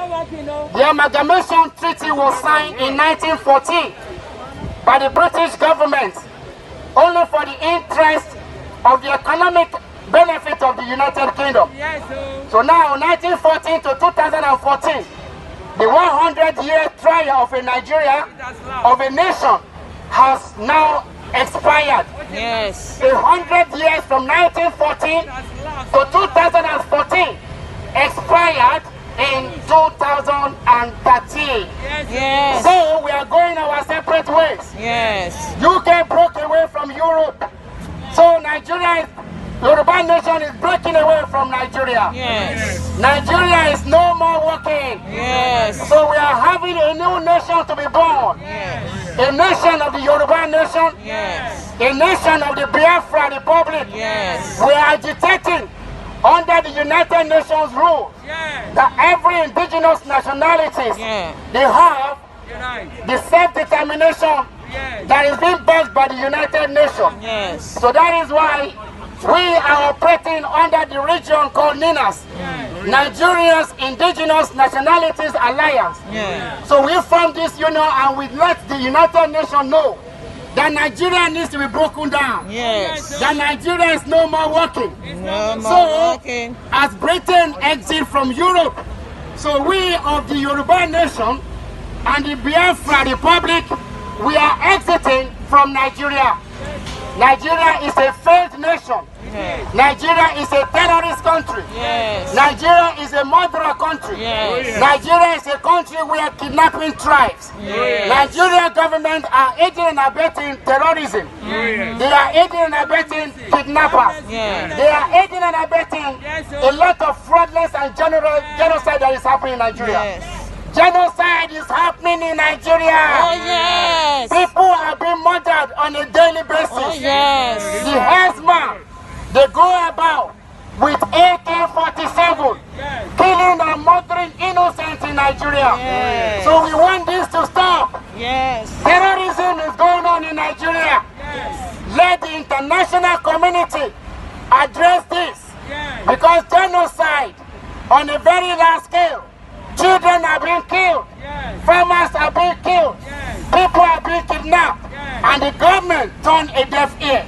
The Amalgamation Treaty was signed in 1914 by the British government only for the interest of the economic benefit of the United Kingdom. So now, 1914 to 2014, the 100-year trial of a Nigeria, of a nation, has now expired. Yes. 100 years from 1914 to 2014 expired in 2013. Yes. So we are going our separate ways. Yes. UK broke away from Europe. So Nigeria, Yoruba nation is breaking away from Nigeria. Yes. Nigeria is no more working. Yes. So we are having a new nation to be born. Yes. A nation of the Yoruba nation. Yes. A nation of the Biafra Republic. Yes. We are agitating under the United Nations rule that every indigenous nationalities they have the self-determination that is being based by the United Nations. Yes. So that is why we are operating under the region called NINAS, Nigeria's Indigenous Nationalities Alliance. So we formed this union and we let the United Nations know that Nigeria needs to be broken down. Yes. That Nigeria is no more working. No more So, working. as Britain exit from Europe, so we of the Yoruba nation and the Biafra Republic, we are exiting from Nigeria. Nigeria is a failed nation. Yes. Nigeria is a terrorist country. Yes. Nigeria is a murderer country. Yes. Nigeria is a country where kidnapping thrives. Yes. Nigeria government are aiding and abetting terrorism. They are aiding and abetting kidnappers. Yes. They are aiding and abetting a lot of fraudulence and genocide that is happening in Nigeria. Yes. Genocide is happening in Nigeria. Oh yes. People are being murdered on a daily basis. Oh yes. The herdsmen, they go about with AK-47, killing and murdering innocents in Nigeria. Yes. So we want this to stop. Yes. Terrorism is going on in Nigeria. Let the international community address this. Because genocide on a very large scale, children are being killed, farmers are being killed, people are being kidnapped, and the government turned a deaf ear.